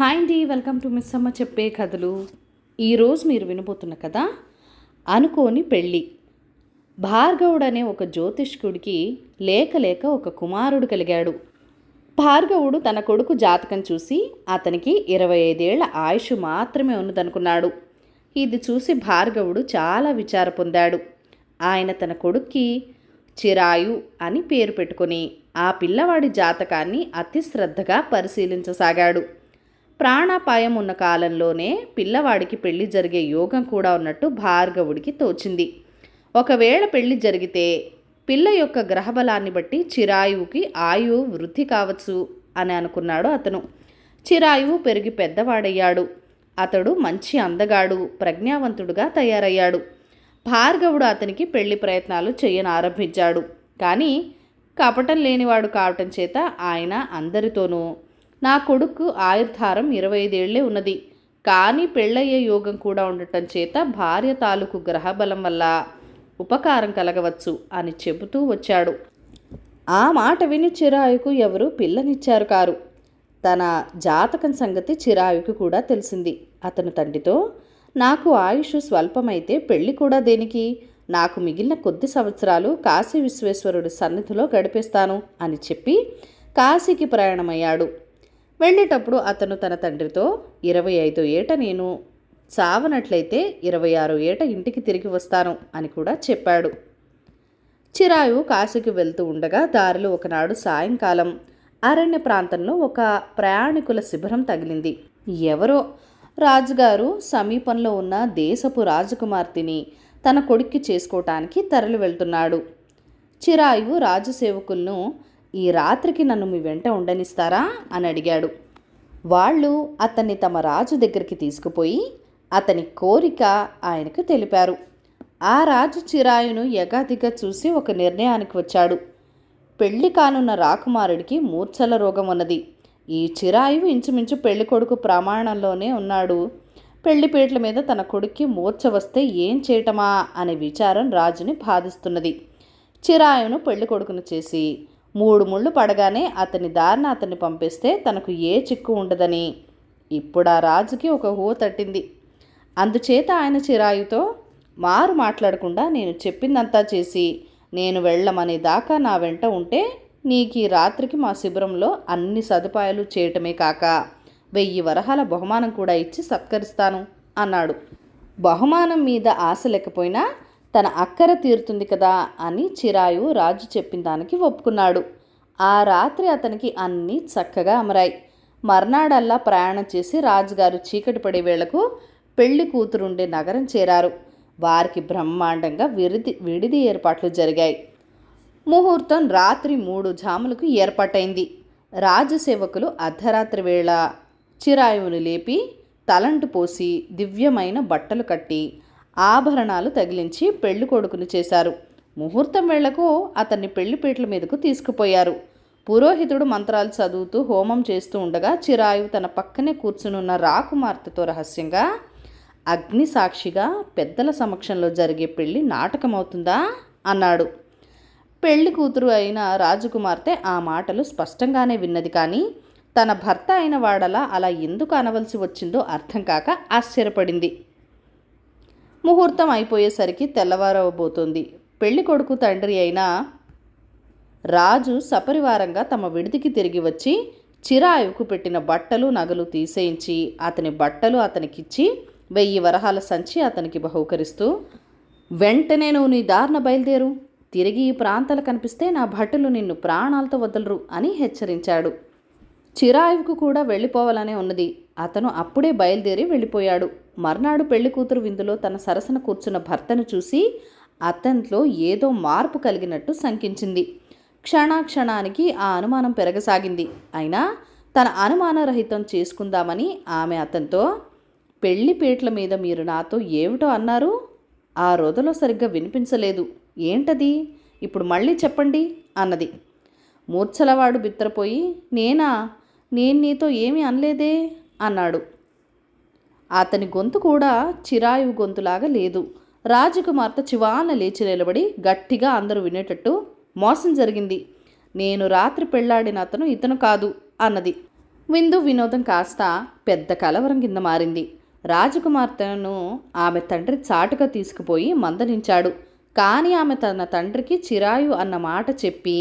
Hi అండి, welcome to miss అమ్మ చెప్పే కథలు. ఈరోజు మీరు వినబోతున్న కథ అనుకోని పెళ్ళి. భార్గవుడు అనే ఒక జ్యోతిష్కుడికి లేక లేక ఒక కుమారుడు కలిగాడు. భార్గవుడు తన కొడుకు జాతకం చూసి అతనికి 25 ఏళ్ల ఆయుష్ మాత్రమే ఉన్నదనుకున్నాడు. ఇది చూసి భార్గవుడు చాలా విచార పొందాడు. ఆయన తన కొడుక్కి చిరాయు అని పేరు పెట్టుకుని ఆ పిల్లవాడి జాతకాన్ని అతి శ్రద్ధగా పరిశీలించసాగాడు. ప్రాణాపాయం ఉన్న కాలంలోనే పిల్లవాడికి పెళ్లి జరిగే యోగం కూడా ఉన్నట్టు భార్గవుడికి తోచింది. ఒకవేళ పెళ్లి జరిగితే పిల్ల యొక్క గ్రహబలాన్ని బట్టి చిరాయువుకి ఆయువు వృద్ధి కావచ్చు అని అనుకున్నాడు అతను. చిరాయువు పెరిగి పెద్దవాడయ్యాడు. అతడు మంచి అందగాడు, ప్రజ్ఞావంతుడుగా తయారయ్యాడు. భార్గవుడు అతనికి పెళ్లి ప్రయత్నాలు చేయనారంభించాడు. కానీ కపటం లేనివాడు కావటం చేత ఆయన అందరితోనూ నా కొడుకు ఆయుర్ధారం 25 ఏళ్లే ఉన్నది, కానీ పెళ్ళయ్యే యోగం కూడా ఉండటం చేత భార్య తాలూకు గ్రహబలం వల్ల ఉపకారం కలగవచ్చు అని చెబుతూ వచ్చాడు. ఆ మాట విని చిరాయుకు ఎవరు పిల్లనిచ్చారు కారు. తన జాతకం సంగతి చిరాయుకు కూడా తెలిసింది. అతను తండ్రితో, నాకు ఆయుష్ స్వల్పమైతే పెళ్లి కూడా దేనికి, నాకు మిగిలిన కొద్ది సంవత్సరాలు కాశీ విశ్వేశ్వరుడి సన్నిధిలో గడిపేస్తాను అని చెప్పి కాశీకి ప్రయాణమయ్యాడు. వెళ్ళేటప్పుడు అతను తన తండ్రితో 25 ఏట నేను చావనట్లయితే 26 ఏట ఇంటికి తిరిగి వస్తాను అని కూడా చెప్పాడు. చిరాయు కాశీకి వెళ్తూ ఉండగా దారిలో ఒకనాడు సాయంకాలం అరణ్య ప్రాంతంలో ఒక ప్రయాణికుల శిబిరం తగిలింది. ఎవరో రాజుగారు సమీపంలో ఉన్న దేశపు రాజకుమార్తెని తన కొడుక్కి చేసుకోవటానికి తరలి వెళ్తున్నాడు. చిరాయువు రాజసేవకులను, ఈ రాత్రికి నన్ను మీ వెంట ఉండనిస్తారా అని అడిగాడు. వాళ్ళు అతన్ని తమ రాజు దగ్గరికి తీసుకుపోయి అతని కోరిక ఆయనకు తెలిపారు. ఆ రాజు చిరాయును యగాదిగా చూసి ఒక నిర్ణయానికి వచ్చాడు. పెళ్లి కానున్న రాకుమారుడికి మూర్ఛల రోగం ఉన్నది. ఈ చిరాయువు ఇంచుమించు పెళ్లి కొడుకు ప్రమాణంలోనే ఉన్నాడు. పెళ్లిపేట్ల మీద తన కొడుక్కి మూర్ఛ వస్తే ఏం చేయటమా అనే విచారం రాజుని బాధిస్తున్నది. చిరాయును పెళ్లి కొడుకును చేసి 3 ముళ్ళు పడగానే అతని దారిన అతన్ని పంపిస్తే తనకు ఏ చిక్కు ఉండదని ఇప్పుడు ఆ రాజుకి ఒక ఊహ తట్టింది. అందుచేత ఆయన చిరాయుతో, మారు మాట్లాడకుండా నేను చెప్పిందంతా చేసి నేను వెళ్ళమనే దాకా నా వెంట ఉంటే నీకు ఈ రాత్రికి మా శిబిరంలో అన్ని సదుపాయాలు చేయటమే కాక 1000 వరహాల బహుమానం కూడా ఇచ్చి సత్కరిస్తాను అన్నాడు. బహుమానం మీద ఆశ లేకపోయినా తన అక్కర తీరుతుంది కదా అని చిరాయు రాజు చెప్పిన దానికి ఒప్పుకున్నాడు. ఆ రాత్రి అతనికి అన్నీ చక్కగా అమరాయి. మర్నాడల్లా ప్రయాణం చేసి రాజుగారు చీకటి పడే వేళకు పెళ్లి కూతురుండే నగరం చేరారు. వారికి బ్రహ్మాండంగా విడిది ఏర్పాట్లు జరిగాయి. ముహూర్తం రాత్రి 3 జాములకు ఏర్పాటైంది. రాజసేవకులు అర్ధరాత్రి వేళ చిరాయువును లేపి తలంటు పోసి దివ్యమైన బట్టలు కట్టి ఆభరణాలు తగిలించి పెళ్లి కొడుకును చేశారు. ముహూర్తం వేళకు అతన్ని పెళ్లిపీటల మీదకు తీసుకుపోయారు. పురోహితుడు మంత్రాలు చదువుతూ హోమం చేస్తూ ఉండగా చిరాయు తన పక్కనే కూర్చునున్న రాకుమార్తెతో రహస్యంగా, అగ్ని సాక్షిగా పెద్దల సమక్షంలో జరిగే పెళ్లి నాటకమవుతుందా అన్నాడు. పెళ్లి కూతురు అయిన రాజకుమార్తె ఆ మాటలు స్పష్టంగానే విన్నది. కానీ తన భర్త అయిన వాడలా అలా ఎందుకు అనవలసి వచ్చిందో అర్థం కాక ఆశ్చర్యపడింది. ముహూర్తం అయిపోయేసరికి తెల్లవారవబోతోంది. పెళ్లి కొడుకు తండ్రి అయిన రాజు సపరివారంగా తమ విడిదికి తిరిగి వచ్చి చిరాయువుకు పెట్టిన బట్టలు నగలు తీసేయించి అతని బట్టలు అతనికిచ్చి 1000 వరహాల సంచి అతనికి బహూకరిస్తూ, వెంటనే నువ్వు నీ దారిన బయలుదేరు, తిరిగి ఈ ప్రాంతాలు కనిపిస్తే నా భటులు నిన్ను ప్రాణాలతో వదలరు అని హెచ్చరించాడు. చిరాయువుకు కూడా వెళ్ళిపోవాలనే ఉన్నది. అతను అప్పుడే బయలుదేరి వెళ్ళిపోయాడు. మర్నాడు పెళ్లి కూతురు విందులో తన సరసన కూర్చున్న భర్తను చూసి అతనిలో ఏదో మార్పు కలిగినట్టు శంకించింది. క్షణానికి ఆ అనుమానం పెరగసాగింది. అయినా తన అనుమానరహితం చేసుకుందామని ఆమె అతనితో, పెళ్లి పీటల మీద మీరు నాతో ఏమిటో అన్నారు, ఆ రొదలో సరిగ్గా వినిపించలేదు, ఏంటది, ఇప్పుడు మళ్ళీ చెప్పండి అన్నది. మూర్ఛలవాడు బిత్తరపోయి, నేను నీతో ఏమీ అనలేదే అన్నాడు. అతని గొంతు కూడా చిరాయువు గొంతులాగా లేదు. రాజకుమార్తె చివాన లేచి నిలబడి గట్టిగా అందరూ వినేటట్టు, మోసం జరిగింది, నేను రాత్రి పెళ్లాడిన అతను ఇతను కాదు అన్నది. విందు వినోదం కాస్త పెద్ద కలవరం కింద మారింది. రాజకుమార్తెను ఆమె తండ్రి చాటుగా తీసుకుపోయి మందలించాడు. కానీ ఆమె తన తండ్రికి చిరాయు అన్న మాట చెప్పి,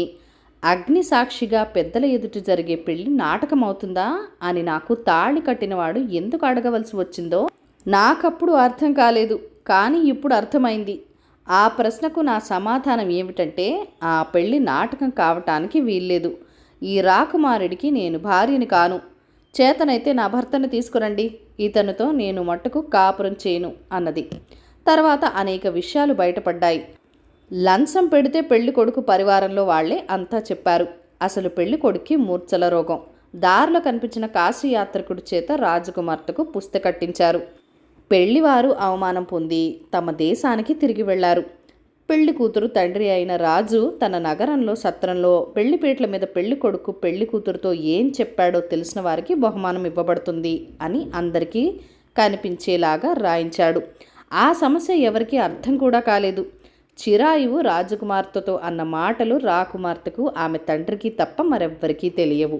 అగ్ని సాక్షిగా పెద్దల ఎదుట జరిగే పెళ్లి నాటకమవుతుందా అని నాకు తాళి కట్టినవాడు ఎందుకు అడగవలసి వచ్చిందో నాకప్పుడు అర్థం కాలేదు. కానీ ఇప్పుడు అర్థమైంది. ఆ ప్రశ్నకు నా సమాధానం ఏమిటంటే, ఆ పెళ్లి నాటకం కావటానికి వీల్లేదు. ఈ రాకుమారుడికి నేను భార్యని కాను. చేతనైతే నా భర్తను తీసుకురండి, ఇతనితో నేను మట్టుకు కాపురం చేయను అన్నది. తర్వాత అనేక విషయాలు బయటపడ్డాయి. లంచం పెడితే పెళ్లి కొడుకు పరివారంలో వాళ్లే అంతా చెప్పారు. అసలు పెళ్లి కొడుక్కి మూర్ఛల రోగం. దారిలో కనిపించిన కాశీయాత్రికుడి చేత రాజకుమార్తెకు పుస్తకట్టించారు. పెళ్లివారు అవమానం పొంది తమ దేశానికి తిరిగి వెళ్లారు. పెళ్లి కూతురు తండ్రి అయిన రాజు తన నగరంలో సత్రంలో పెళ్లిపీటల మీద పెళ్లి కొడుకు పెళ్లి కూతురుతో ఏం చెప్పాడో తెలిసిన వారికి బహుమానం ఇవ్వబడుతుంది అని అందరికీ కనిపించేలాగా రాయించాడు. ఆ సమస్య ఎవరికీ అర్థం కూడా కాలేదు. చిరాయువు రాజకుమార్తెతో అన్న మాటలు రాకుమార్తెకు ఆమె తండ్రికి తప్ప మరెవ్వరికీ తెలియవు.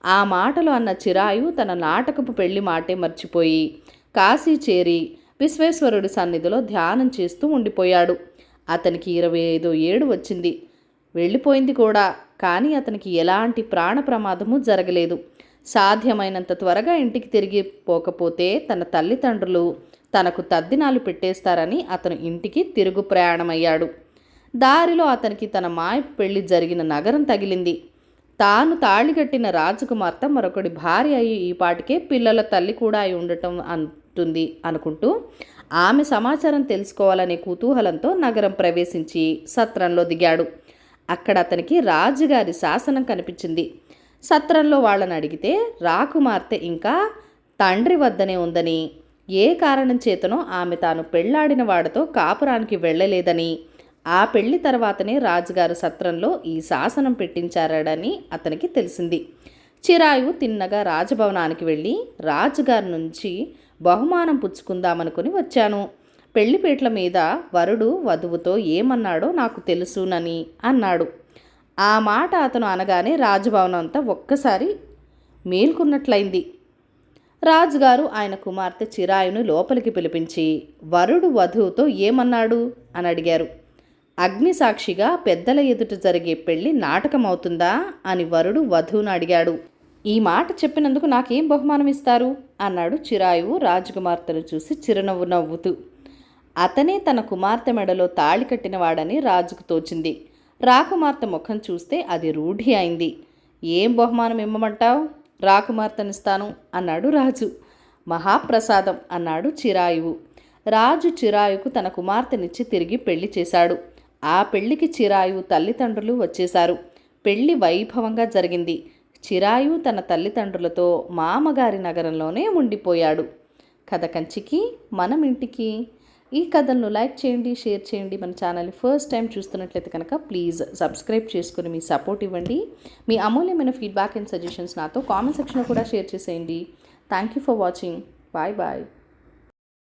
ఆ మాటలు అన్న చిరాయువు తన నాటకపు పెళ్లి మాటే మర్చిపోయి కాశీ చేరి విశ్వేశ్వరుడి సన్నిధిలో ధ్యానం చేస్తూ ఉండిపోయాడు. అతనికి 25 ఏడు వచ్చింది. వెళ్ళిపోయింది కూడా. కానీ అతనికి ఎలాంటి ప్రాణ ప్రమాదము జరగలేదు. సాధ్యమైనంత త్వరగా ఇంటికి తిరిగి పోకపోతే తన తల్లిదండ్రులు తనకు తద్దినాలు పెట్టేస్తారని అతను ఇంటికి తిరుగు ప్రయాణమయ్యాడు. దారిలో అతనికి తన మాయపు పెళ్లి జరిగిన నగరం తగిలింది. తాను తాళిగట్టిన రాజకుమార్తె మరొకడి భార్య అయి ఈపాటికే పిల్లల తల్లి కూడా అయి ఉండటం అంటుంది అనుకుంటూ ఆమె సమాచారం తెలుసుకోవాలనే కుతూహలంతో నగరం ప్రవేశించి సత్రంలో దిగాడు. అక్కడ అతనికి రాజుగారి శాసనం కనిపించింది. సత్రంలో వాళ్ళని అడిగితే రాకుమార్తె ఇంకా తండ్రి వద్దనే ఉందని, ఏ కారణం చేతనో ఆమె తాను పెళ్లాడిన వాడితో కాపురానికి వెళ్ళలేదని, ఆ పెళ్లి తర్వాతనే రాజుగారు సత్రంలో ఈ శాసనం పెట్టించారని అతనికి తెలిసింది. చిరాయువు తిన్నగా రాజభవనానికి వెళ్ళి రాజుగారి నుంచి బహుమానం పుచ్చుకుందామనుకుని వచ్చాను. పెళ్లిపీటల మీద వరుడు వధువుతో ఏమన్నాడో నాకు తెలుసునని అన్నాడు. ఆ మాట అతను అనగానే రాజభవనం అంతా ఒక్కసారి మేల్కొన్నట్లయింది. రాజుగారు ఆయన కుమార్తె చిరాయును లోపలికి పిలిపించి వరుడు వధువుతో ఏమన్నాడు అని అడిగారు. అగ్ని సాక్షిగా పెద్దల ఎదుట జరిగే పెళ్లి నాటకమవుతుందా అని వరుడు వధువును అడిగాడు. ఈ మాట చెప్పినందుకు నాకేం బహుమానం ఇస్తారు అన్నాడు చిరాయువు రాజకుమార్తెను చూసి చిరునవ్వు నవ్వుతూ. అతనే తన కుమార్తె మెడలో తాళి కట్టినవాడని రాజుకు తోచింది. రాకుమార్తె ముఖం చూస్తే అది రూఢి అయింది. ఏం బహుమానం ఇమ్మమంటావు? రాకుమార్తెనిస్తాను అన్నాడు రాజు. మహాప్రసాదం అన్నాడు చిరాయువు. రాజు చిరాయుకు తన కుమార్తెనిచ్చి తిరిగి పెళ్లి చేశాడు. ఆ పెళ్లికి చిరాయువు తల్లిదండ్రులు వచ్చేశారు. పెళ్లి వైభవంగా జరిగింది. చిరాయువు తన తల్లిదండ్రులతో మామగారి నగరంలోనే ఉండిపోయాడు. కథ కంచికి మనం ఇంటికి. ఈ కథలను లైక్ చేయండి, షేర్ చేయండి. మన ఛానల్ని ఫస్ట్ టైం చూస్తున్నట్లయితే కనుక ప్లీజ్ సబ్స్క్రైబ్ చేసుకుని మీ సపోర్ట్ ఇవ్వండి. మీ అమూల్యమైన ఫీడ్బ్యాక్ అండ్ సజెషన్స్ నాతో కామెంట్ సెక్షన్లో కూడా షేర్ చేసేయండి. Thank you for watching. Bye bye.